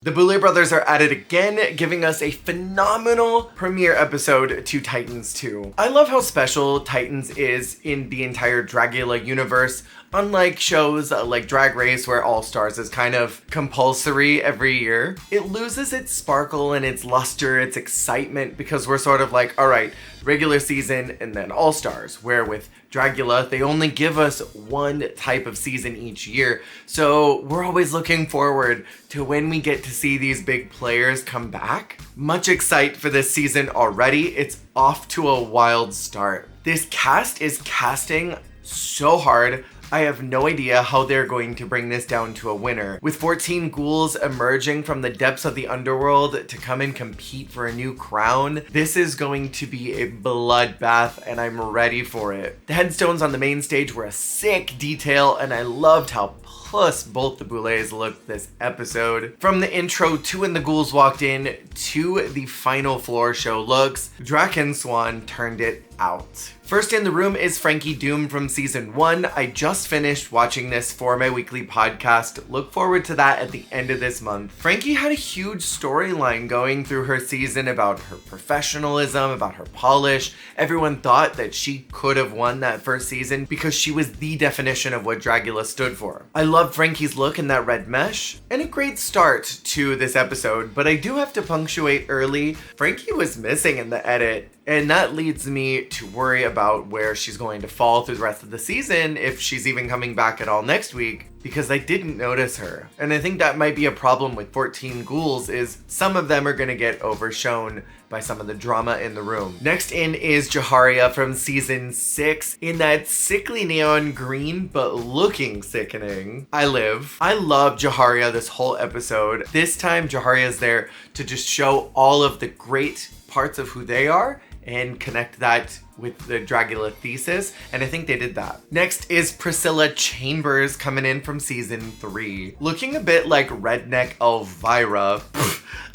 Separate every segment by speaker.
Speaker 1: The Boulay brothers are at it again, giving us a phenomenal premiere episode to Titans 2. I love how special Titans is in the entire Dragula universe, unlike shows like Drag Race where All Stars is kind of compulsory every year. It loses its sparkle and its luster, its excitement, because we're sort of like, alright, regular season and then All Stars, where with Dragula, they only give us one type of season each year. So we're always looking forward to when we get to see these big players come back. Much excited for this season already. It's off to a wild start. This cast is casting so hard. I have no idea how they're going to bring this down to a winner. With 14 ghouls emerging from the depths of the underworld to come and compete for a new crown, this is going to be a bloodbath and I'm ready for it. The headstones on the main stage were a sick detail and I loved how plus both the Boulays looked this episode. From the intro to when the ghouls walked in to the final floor show looks, Drakenswan turned it out. First in the room is Frankie Doom from season 1. I just finished watching this for my weekly podcast. Look forward to that at the end of this month. Frankie had a huge storyline going through her season about her professionalism, about her polish. Everyone thought that she could have won that first season because she was the definition of what Dragula stood for. I love Frankie's look in that red mesh, and a great start to this episode, but I do have to punctuate early. Frankie was missing in the edit. And that leads me to worry about where she's going to fall through the rest of the season, if she's even coming back at all next week, because I didn't notice her. And I think that might be a problem with 14 ghouls, is some of them are going to get overshown by some of the drama in the room. Next in is Jaharia from season 6 in that sickly neon green, but looking sickening. I love Jaharia this whole episode. This time Jaharia's there to just show all of the great parts of who they are and connect that with the Dragula thesis, and I think they did that. Next is Priscilla Chambers coming in from season 3. Looking a bit like redneck Elvira.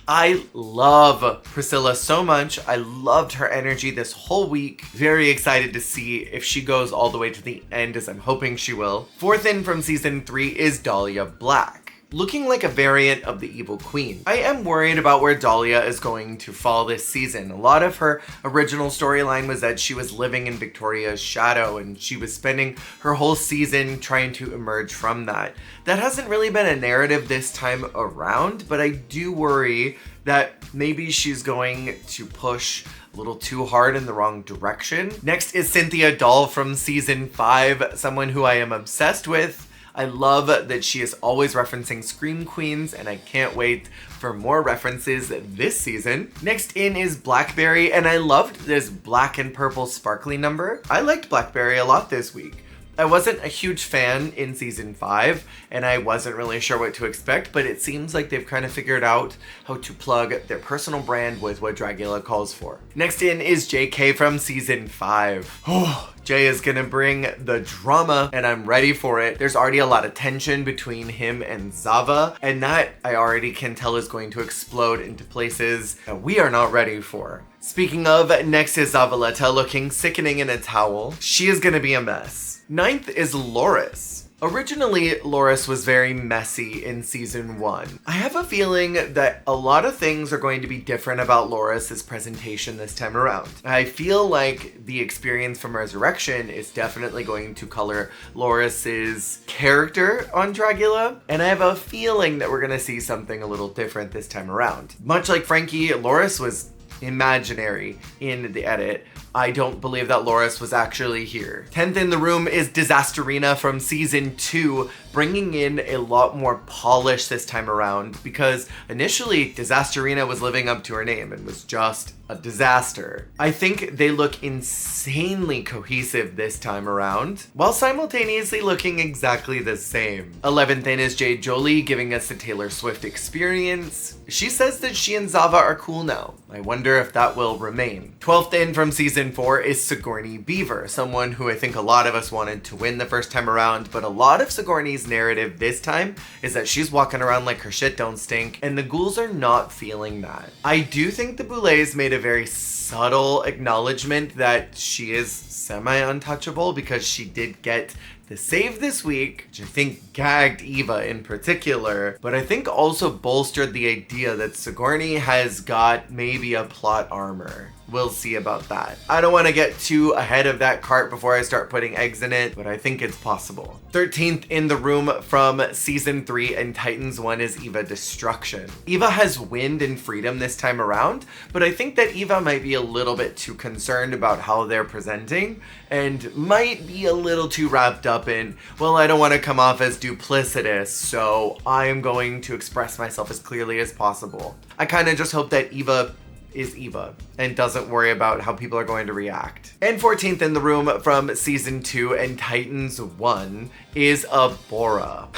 Speaker 1: I love Priscilla so much. I loved her energy this whole week. Very excited to see if she goes all the way to the end, as I'm hoping she will. Fourth in from season 3 is Dahlia Black, looking like a variant of the Evil Queen. I am worried about where Dahlia is going to fall this season. A lot of her original storyline was that she was living in Victoria's shadow and she was spending her whole season trying to emerge from that. That hasn't really been a narrative this time around, but I do worry that maybe she's going to push a little too hard in the wrong direction. Next is Cynthia Dahl from season 5, someone who I am obsessed with. I love that she is always referencing Scream Queens, and I can't wait for more references this season. Next in is Blackberry, and I loved this black and purple sparkly number. I liked Blackberry a lot this week. I wasn't a huge fan in season 5, and I wasn't really sure what to expect, but it seems like they've kind of figured out how to plug their personal brand with what Dragula calls for. Next in is JK from season 5. Oh, Jay is gonna bring the drama, and I'm ready for it. There's already a lot of tension between him and Zava, and that I already can tell is going to explode into places that we are not ready for. Speaking of, next is Zavaleta looking sickening in a towel. She is gonna be a mess. Ninth is Loris. Originally, Loris was very messy in season 1. I have a feeling that a lot of things are going to be different about Loris's presentation this time around. I feel like the experience from Resurrection is definitely going to color Loris's character on Dragula, and I have a feeling that we're gonna see something a little different this time around. Much like Frankie, Loris was imaginary in the edit. I don't believe that Loris was actually here. 10th in the room is Disasterina from season 2, bringing in a lot more polish this time around, because initially Disasterina was living up to her name and was just a disaster. I think they look insanely cohesive this time around, while simultaneously looking exactly the same. 11th in is Jade Jolie, giving us the Taylor Swift experience. She says that she and Zava are cool now. I wonder if that will remain. 12th in from season 4 is Sigourney Beaver, someone who I think a lot of us wanted to win the first time around, but a lot of Sigourney's narrative this time is that she's walking around like her shit don't stink, and the ghouls are not feeling that. I do think the Boulets made a very subtle acknowledgement that she is semi-untouchable, because she did get The save this week, which I think gagged Eva in particular, but I think also bolstered the idea that Sigourney has got maybe a plot armor. We'll see about that. I don't want to get too ahead of that cart before I start putting eggs in it, but I think it's possible. 13th in the room from season 3 and Titans 1 is Eva Destruction. Eva has wind and freedom this time around, but I think that Eva might be a little bit too concerned about how they're presenting and might be a little too wrapped up in, well, I don't want to come off as duplicitous, so I'm going to express myself as clearly as possible. I kind of just hope that Eva is Eva and doesn't worry about how people are going to react. And 14th in the room from season 2 and Titans 1 is Abora.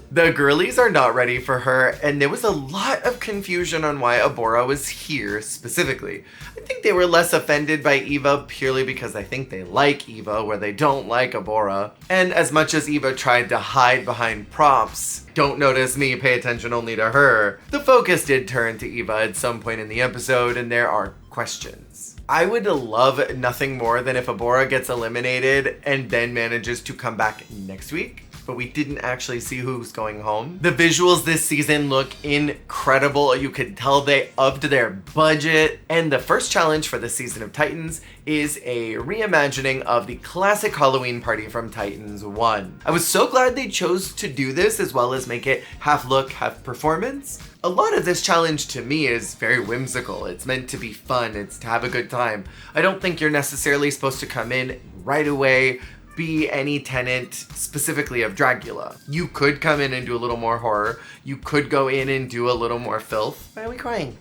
Speaker 1: The girlies are not ready for her, and there was a lot of confusion on why Abora was here specifically. I think they were less offended by Eva purely because I think they like Eva where they don't like Abora. And as much as Eva tried to hide behind props, don't notice me, pay attention only to her, the focus did turn to Eva at some point in the episode, and there are questions. I would love nothing more than if Abora gets eliminated and then manages to come back next week, but we didn't actually see who's going home. The visuals this season look incredible. You could tell they upped their budget. And the first challenge for this season of Titans is a reimagining of the classic Halloween party from Titans 1. I was so glad they chose to do this as well as make it half look, half performance. A lot of this challenge to me is very whimsical. It's meant to be fun. It's to have a good time. I don't think you're necessarily supposed to come in right away, be any tenant specifically of Dragula. You could come in and do a little more horror. You could go in and do a little more filth. Why are we crying?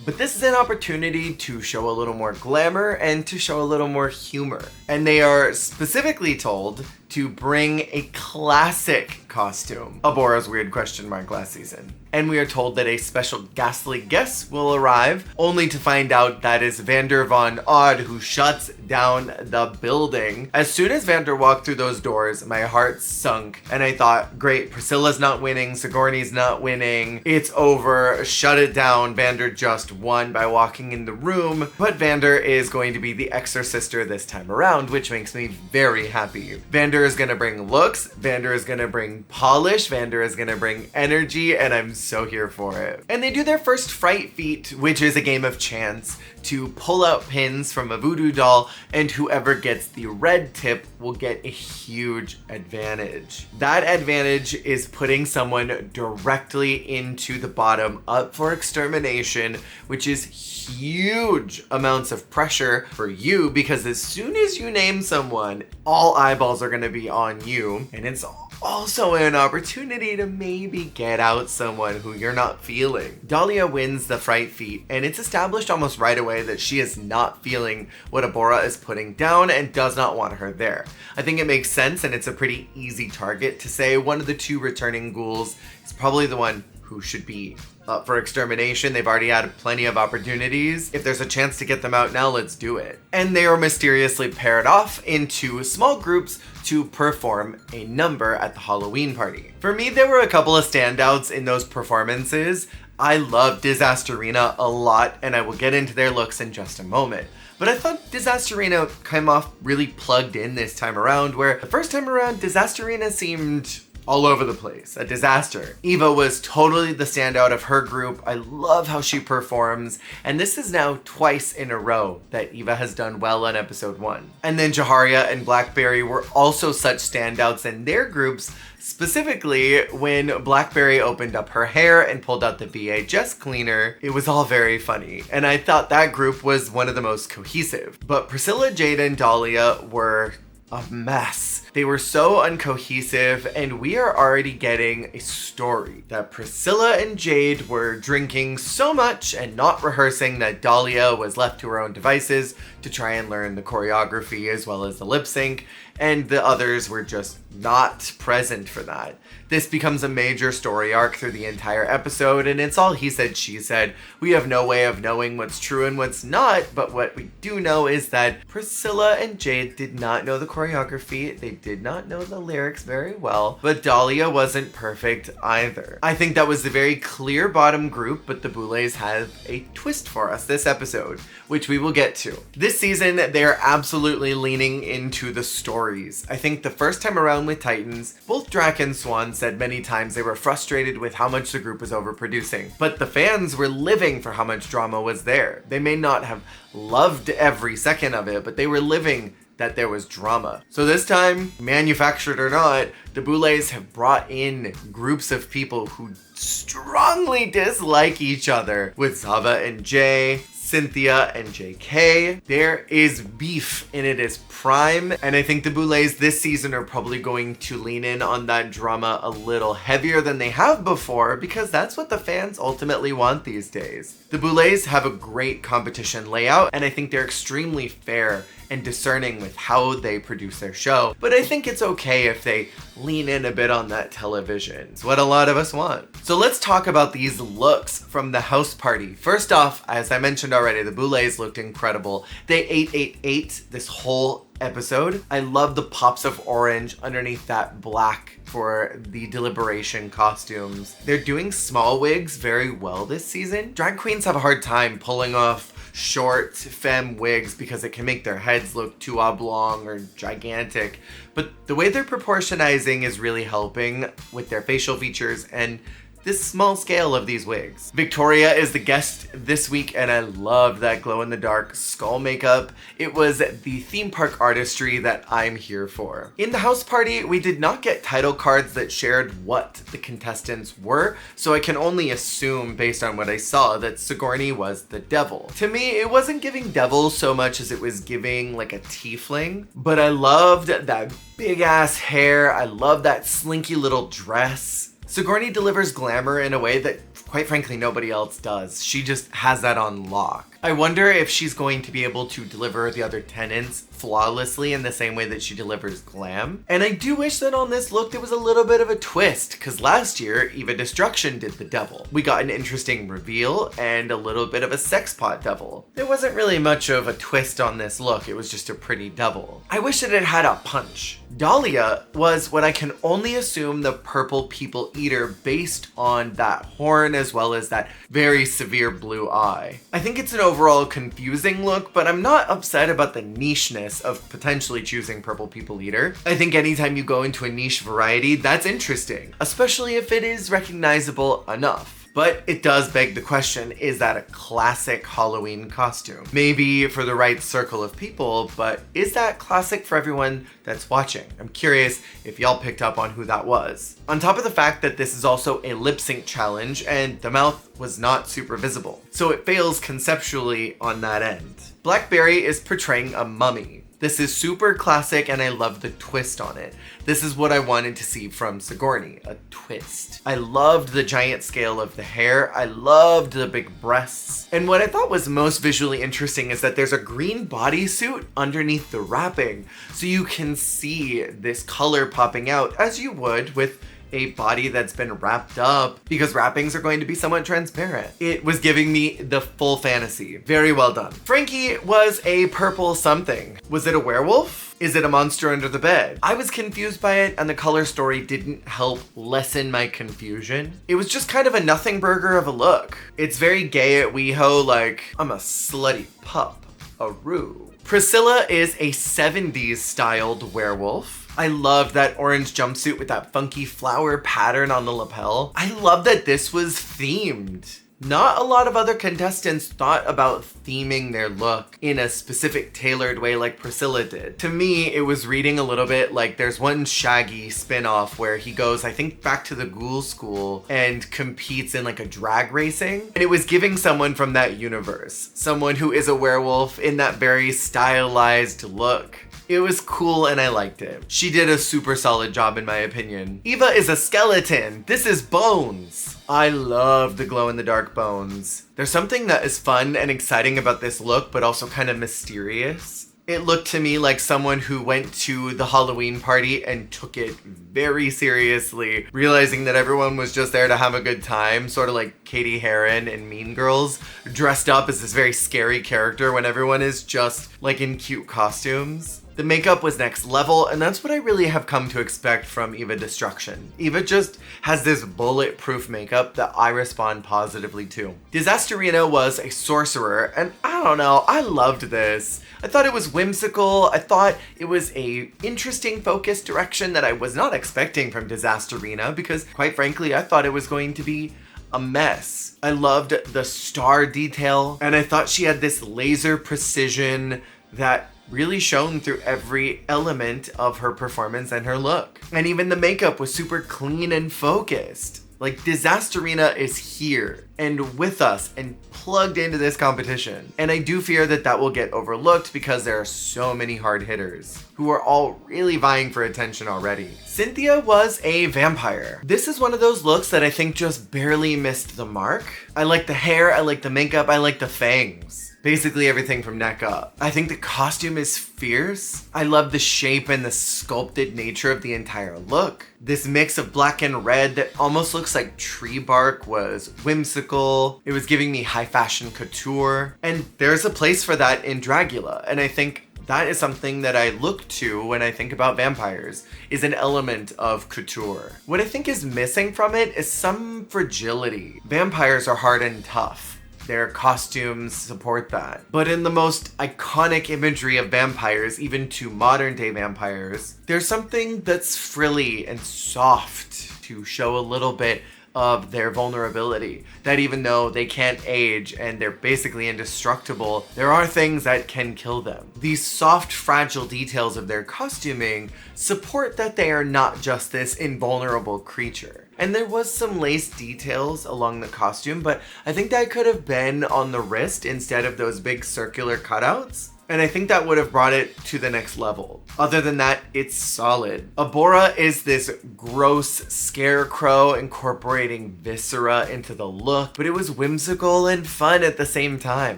Speaker 1: But this is an opportunity to show a little more glamour and to show a little more humor. And they are specifically told to bring a classic costume, Abora's weird question mark last season. And we are told that a special ghastly guest will arrive, only to find out that is Vander Von Odd who shuts down the building. As soon as Vander walked through those doors, my heart sunk and I thought, great, Priscilla's not winning, Sigourney's not winning, it's over, shut it down. Vander just won by walking in the room, but Vander is going to be the exorcister this time around, which makes me very happy. Vander is gonna bring looks, Vander is gonna bring polish, Vander is gonna bring energy, and I'm so here for it. And they do their first fright feat, which is a game of chance to pull out pins from a voodoo doll, and whoever gets the red tip will get a huge advantage. That advantage is putting someone directly into the bottom up for extermination, which is huge amounts of pressure for you because as soon as you name someone, all eyeballs are gonna be on you, and it's also an opportunity to maybe get out someone who you're not feeling. Dahlia wins the fright feat, and it's established almost right away that she is not feeling what Abora is putting down and does not want her there. I think it makes sense, and it's a pretty easy target to say one of the two returning ghouls is probably the one who should be up for extermination. They've already had plenty of opportunities. If there's a chance to get them out now, let's do it. And they are mysteriously paired off into small groups to perform a number at the Halloween party. For me, there were a couple of standouts in those performances. I love Disasterina a lot, and I will get into their looks in just a moment. But I thought Disasterina came off really plugged in this time around, where the first time around, Disasterina seemed all over the place, a disaster. Eva was totally the standout of her group. I love how she performs, and this is now twice in a row that Eva has done well on episode 1. And then Jaharia and Blackberry were also such standouts in their groups, specifically when Blackberry opened up her hair and pulled out the VHS cleaner. It was all very funny, and I thought that group was one of the most cohesive. But Priscilla, Jade, and Dahlia were a mess. They were so uncohesive, and we are already getting a story that Priscilla and Jade were drinking so much and not rehearsing that Dahlia was left to her own devices to try and learn the choreography as well as the lip sync, and the others were just not present for that. This becomes a major story arc through the entire episode, and it's all he said, she said. We have no way of knowing what's true and what's not, but what we do know is that Priscilla and Jade did not know the choreography. They did not know the lyrics very well, but Dahlia wasn't perfect either. I think that was a very clear bottom group, but the Boulets have a twist for us this episode, which we will get to. This season, they're absolutely leaning into the stories. I think the first time around with Titans, both Drac and Swan said many times they were frustrated with how much the group was overproducing, but the fans were living for how much drama was there. They may not have loved every second of it, but they were living that there was drama. So this time, manufactured or not, the Boulets have brought in groups of people who strongly dislike each other, with Zava and Jay, Cynthia and JK. There is beef in it is prime, and I think the Boulets this season are probably going to lean in on that drama a little heavier than they have before, because that's what the fans ultimately want these days. The Boulets have a great competition layout, and I think they're extremely fair and discerning with how they produce their show, but I think it's okay if they lean in a bit on that television. It's what a lot of us want. So let's talk about these looks from the house party. First off, as I mentioned already, the Boulets looked incredible. They ate this whole episode. I love the pops of orange underneath that black for the deliberation costumes. They're doing small wigs very well this season. Drag queens have a hard time pulling off short femme wigs because it can make their heads look too oblong or gigantic, but the way they're proportionizing is really helping with their facial features and this small scale of these wigs. Victoria is the guest this week, and I love that glow-in-the-dark skull makeup. It was the theme park artistry that I'm here for. In the house party, we did not get title cards that shared what the contestants were, so I can only assume based on what I saw that Sigourney was the devil. To me, it wasn't giving devil so much as it was giving like a tiefling, but I loved that big ass hair. I love that slinky little dress. Sigourney delivers glamour in a way that, quite frankly, nobody else does. She just has that on lock. I wonder if she's going to be able to deliver the other tenants flawlessly in the same way that she delivers glam. And I do wish that on this look there was a little bit of a twist, because last year Eva Destruction did the devil. We got an interesting reveal and a little bit of a sex pot devil. There wasn't really much of a twist on this look, it was just a pretty devil. I wish that it had a punch. Dahlia was what I can only assume the purple people eater based on that horn as well as that very severe blue eye. I think it's an overall confusing look, but I'm not upset about the nicheness of potentially choosing purple people eater. I think anytime you go into a niche variety, that's interesting, especially if it is recognizable enough. But it does beg the question, is that a classic Halloween costume? Maybe for the right circle of people, but is that classic for everyone that's watching? I'm curious if y'all picked up on who that was. On top of the fact that this is also a lip sync challenge and the mouth was not super visible, so it fails conceptually on that end. Blackberry is portraying a mummy. This is super classic and I love the twist on it. This is what I wanted to see from Sigourney, a twist. I loved the giant scale of the hair. I loved the big breasts. And what I thought was most visually interesting is that there's a green bodysuit underneath the wrapping. So you can see this color popping out as you would with a body that's been wrapped up, because wrappings are going to be somewhat transparent. It was giving me the full fantasy. Very well done. Frankie was a purple something. Was it a werewolf? Is it a monster under the bed? I was confused by it, and the color story didn't help lessen my confusion. It was just kind of a nothing burger of a look. It's very gay at WeHo, like, I'm a slutty pup, a roo. Priscilla is a 70s styled werewolf. I love that orange jumpsuit with that funky flower pattern on the lapel. I love that this was themed. Not a lot of other contestants thought about theming their look in a specific tailored way like Priscilla did. To me, it was reading a little bit like there's one Shaggy spin-off where he goes, I think, back to the ghoul school and competes in like a drag racing. And it was giving someone from that universe, someone who is a werewolf in that very stylized look. It was cool and I liked it. She did a super solid job in my opinion. Eva is a skeleton. This is bones. I love the glow-in-the-dark bones. There's something that is fun and exciting about this look, but also kind of mysterious. It looked to me like someone who went to the Halloween party and took it very seriously, realizing that everyone was just there to have a good time, sort of like Katie Heron in Mean Girls, dressed up as this very scary character when everyone is just like in cute costumes. The makeup was next level, and that's what I really have come to expect from Eva Destruction. Eva just has this bulletproof makeup that I respond positively to. Disasterina was a sorcerer, and I don't know, I loved this. I thought it was whimsical. I thought it was a interesting focus direction that I was not expecting from Disasterina, because quite frankly, I thought it was going to be a mess. I loved the star detail, and I thought she had this laser precision that really shone through every element of her performance and her look. And even the makeup was super clean and focused. Like, Disasterina is here and with us and plugged into this competition. And I do fear that that will get overlooked because there are so many hard hitters who are all really vying for attention already. Cynthia was a vampire. This is one of those looks that I think just barely missed the mark. I like the hair, I like the makeup, I like the fangs. Basically everything from neck up. I think the costume is fierce. I love the shape and the sculpted nature of the entire look. This mix of black and red that almost looks like tree bark was whimsical. It was giving me high fashion couture. And there's a place for that in Dragula. And I think that is something that I look to when I think about vampires, is an element of couture. What I think is missing from it is some fragility. Vampires are hard and tough. Their costumes support that. But in the most iconic imagery of vampires, even to modern day vampires, there's something that's frilly and soft to show a little bit of their vulnerability. That even though they can't age and they're basically indestructible, there are things that can kill them. These soft, fragile details of their costuming support that they are not just this invulnerable creature. And there was some lace details along the costume, but I think that could have been on the wrist instead of those big circular cutouts. And I think that would have brought it to the next level. Other than that, it's solid. Abora is this gross scarecrow incorporating viscera into the look, but it was whimsical and fun at the same time.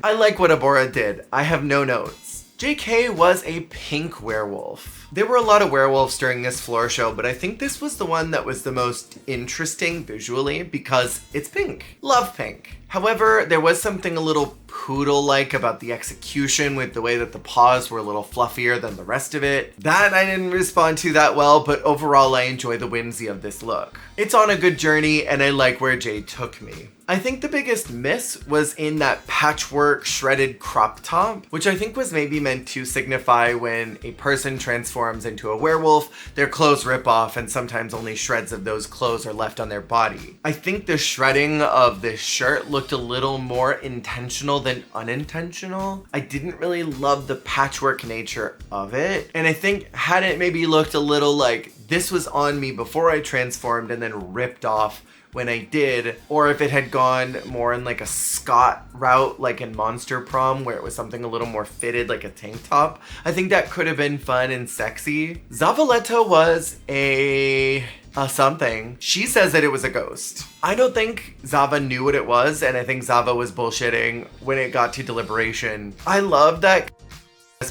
Speaker 1: I like what Abora did. I have no notes. JK was a pink werewolf. There were a lot of werewolves during this floor show, but I think this was the one that was the most interesting visually because it's pink. Love pink. However, there was something a little poodle-like about the execution with the way that the paws were a little fluffier than the rest of it. That I didn't respond to that well, but overall I enjoy the whimsy of this look. It's on a good journey and I like where Jay took me. I think the biggest miss was in that patchwork shredded crop top, which I think was maybe meant to signify when a person transforms into a werewolf, their clothes rip off and sometimes only shreds of those clothes are left on their body. I think the shredding of this shirt looked a little more intentional than unintentional. I didn't really love the patchwork nature of it. And I think had it maybe looked a little like this was on me before I transformed and then ripped off when I did, or if it had gone more in like a Scott route like in Monster Prom where it was something a little more fitted like a tank top, I think that could have been fun and sexy. Zavaleta was a something. She says that it was a ghost. I don't think Zava knew what it was, and I think Zava was bullshitting when it got to deliberation. I love that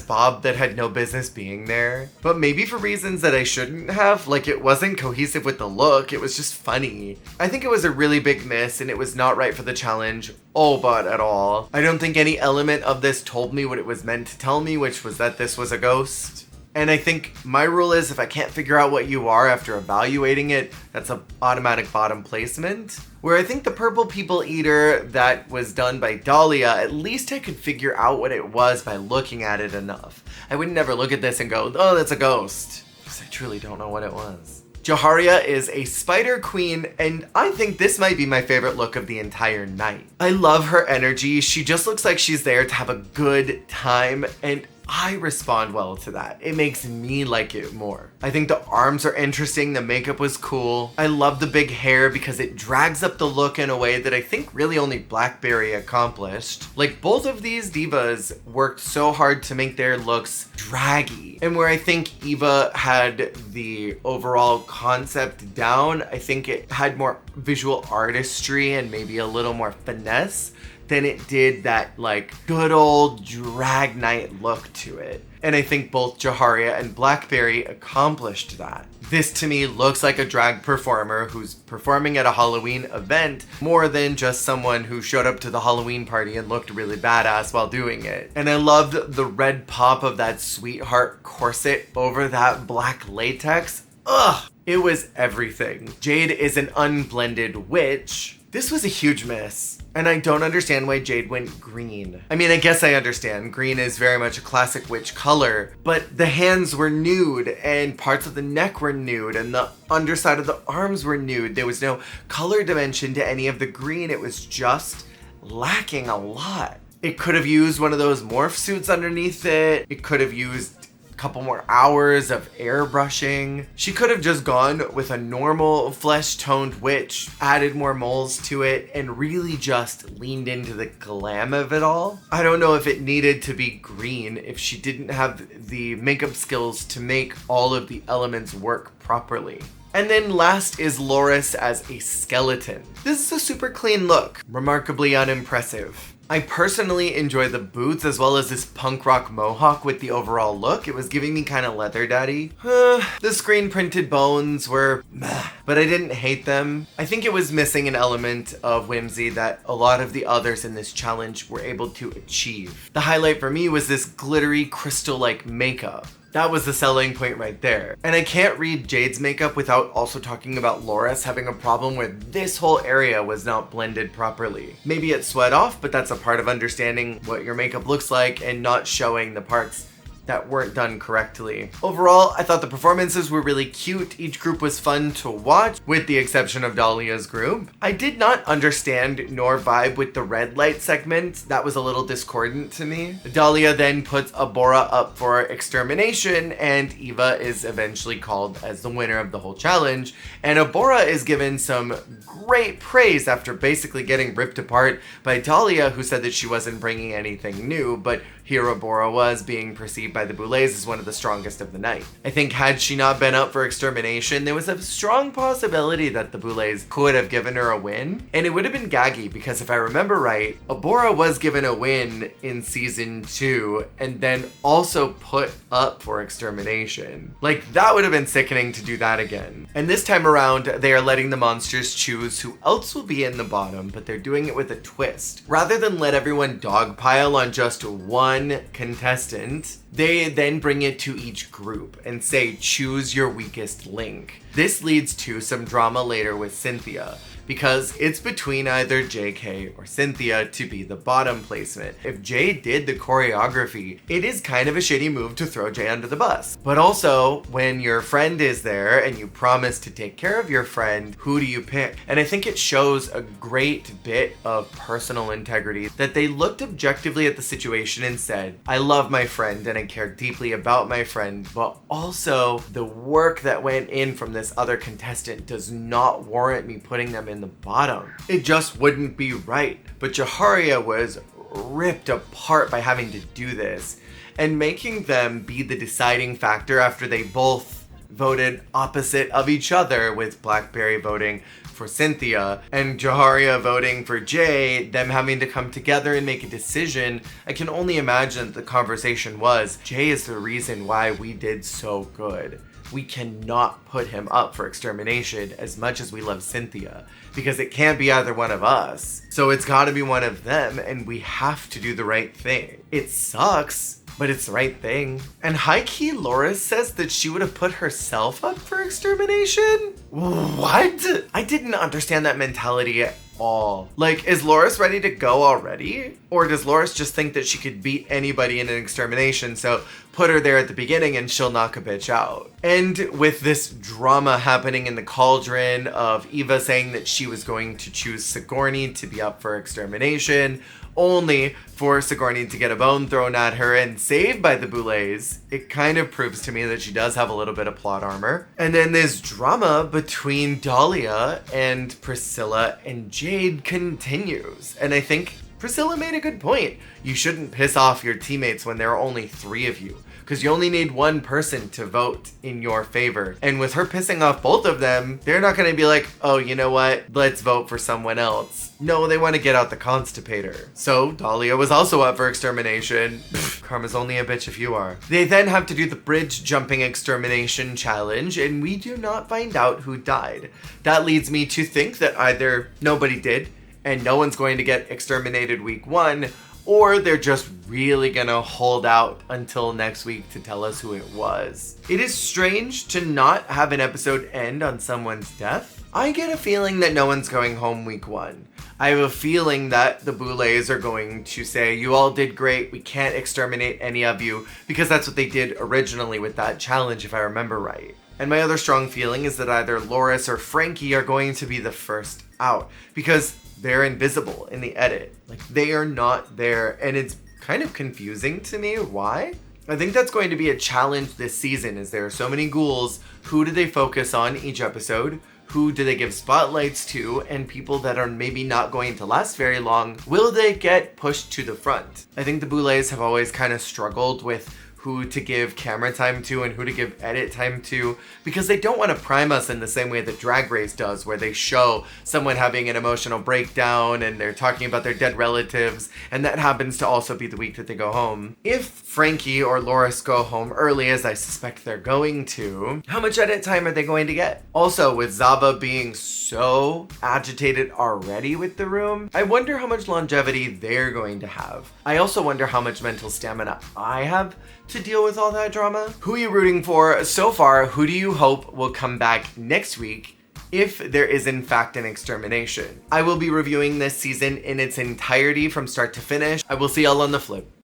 Speaker 1: Bob that had no business being there, but maybe for reasons that I shouldn't have. Like, it wasn't cohesive with the look, it was just funny. I think it was a really big miss and it was not right for the challenge, but at all. I don't think any element of this told me what it was meant to tell me, which was that this was a ghost. And I think my rule is if I can't figure out what you are after evaluating it, that's an automatic bottom placement. Where I think the Purple People Eater that was done by Dahlia, at least I could figure out what it was by looking at it enough. I would never look at this and go, oh, that's a ghost. Because I truly don't know what it was. Jaharia is a spider queen, and I think this might be my favorite look of the entire night. I love her energy. She just looks like she's there to have a good time, and I respond well to that. It makes me like it more. I think the arms are interesting, the makeup was cool. I love the big hair because it drags up the look in a way that I think really only Blackberry accomplished. Like, both of these divas worked so hard to make their looks draggy. And where I think Eva had the overall concept down, I think it had more visual artistry and maybe a little more finesse than it did that like good old drag night look to it. And I think both Jaharia and Blackberry accomplished that. This to me looks like a drag performer who's performing at a Halloween event more than just someone who showed up to the Halloween party and looked really badass while doing it. And I loved the red pop of that sweetheart corset over that black latex. Ugh! It was everything. Jade is an unblended witch. This was a huge miss. And I don't understand why Jade went green. I mean, I guess I understand. Green is very much a classic witch color, but the hands were nude and parts of the neck were nude and the underside of the arms were nude. There was no color dimension to any of the green. It was just lacking a lot. It could have used one of those morph suits underneath it. It could have used couple more hours of airbrushing. She could have just gone with a normal flesh-toned witch, added more moles to it, and really just leaned into the glam of it all. I don't know if it needed to be green if she didn't have the makeup skills to make all of the elements work properly. And then last is Loris as a skeleton. This is a super clean look, remarkably unimpressive. I personally enjoy the boots as well as this punk rock mohawk with the overall look. It was giving me kind of leather daddy. The screen printed bones were meh, but I didn't hate them. I think it was missing an element of whimsy that a lot of the others in this challenge were able to achieve. The highlight for me was this glittery crystal-like makeup. That was the selling point right there. And I can't read Jade's makeup without also talking about Loris having a problem where this whole area was not blended properly. Maybe it sweat off, but that's a part of understanding what your makeup looks like and not showing the parts that weren't done correctly. Overall, I thought the performances were really cute. Each group was fun to watch, with the exception of Dahlia's group. I did not understand nor vibe with the red light segment. That was a little discordant to me. Dahlia then puts Abora up for extermination, and Eva is eventually called as the winner of the whole challenge. And Abora is given some great praise after basically getting ripped apart by Dahlia, who said that she wasn't bringing anything new, but here Abora was, being perceived by the Boulets as one of the strongest of the night. I think had she not been up for extermination, there was a strong possibility that the Boulets could have given her a win, and it would have been gaggy because if I remember right, Abora was given a win in season 2 and then also put up for extermination. Like, that would have been sickening to do that again. And this time around, they are letting the monsters choose who else will be in the bottom, but they're doing it with a twist. Rather than let everyone dogpile on just one contestant, they then bring it to each group and say, choose your weakest link. This leads to some drama later with Cynthia, because it's between either JK or Cynthia to be the bottom placement. If Jay did the choreography, it is kind of a shitty move to throw Jay under the bus. But also, when your friend is there and you promise to take care of your friend, who do you pick? And I think it shows a great bit of personal integrity that they looked objectively at the situation and said, I love my friend and I care deeply about my friend, but also the work that went in from this other contestant does not warrant me putting them in the bottom. It just wouldn't be right. But Jaharia was ripped apart by having to do this and making them be the deciding factor after they both voted opposite of each other, with Blackberry voting for Cynthia and Jaharia voting for Jay, them having to come together and make a decision. I can only imagine the conversation was, Jay is the reason why we did so good. We cannot put him up for extermination as much as we love Cynthia, because it can't be either one of us. So it's gotta be one of them, and we have to do the right thing. It sucks, but it's the right thing. And high-key Loris says that she would have put herself up for extermination? What? I didn't understand that mentality at all. Like, is Loris ready to go already? Or does Loris just think that she could beat anybody in an extermination, so put her there at the beginning and she'll knock a bitch out? And with this drama happening in the cauldron of Eva saying that she was going to choose Sigourney to be up for extermination, only for Sigourney to get a bone thrown at her and saved by the Boulets, it kind of proves to me that she does have a little bit of plot armor. And then this drama between Dahlia and Priscilla and Jade continues. And I think Priscilla made a good point. You shouldn't piss off your teammates when there are only 3 of you, because you only need one person to vote in your favor. And with her pissing off both of them, they're not gonna be like, oh, you know what? Let's vote for someone else. No, they want to get out the constipator. So Dahlia was also up for extermination. Karma's only a bitch if you are. They then have to do the bridge jumping extermination challenge, and we do not find out who died. That leads me to think that either nobody did, and no one's going to get exterminated week 1, or they're just really gonna hold out until next week to tell us who it was. It is strange to not have an episode end on someone's death. I get a feeling that no one's going home week 1. I have a feeling that the Boulets are going to say, you all did great, we can't exterminate any of you, because that's what they did originally with that challenge, if I remember right. And my other strong feeling is that either Loris or Frankie are going to be the first out, because they're invisible in the edit. Like, they are not there, and it's kind of confusing to me why. I think that's going to be a challenge this season, as there are so many ghouls. Who do they focus on each episode? Who do they give spotlights to? And people that are maybe not going to last very long, will they get pushed to the front? I think the Boulets have always kind of struggled with who to give camera time to and who to give edit time to, because they don't want to prime us in the same way that Drag Race does, where they show someone having an emotional breakdown and they're talking about their dead relatives, and that happens to also be the week that they go home. If Frankie or Loris go home early, as I suspect they're going to, how much edit time are they going to get? Also, with Zava being so agitated already with the room, I wonder how much longevity they're going to have. I also wonder how much mental stamina I have to deal with all that drama. Who are you rooting for so far? Who do you hope will come back next week if there is in fact an extermination? I will be reviewing this season in its entirety from start to finish. I will see y'all on the flip.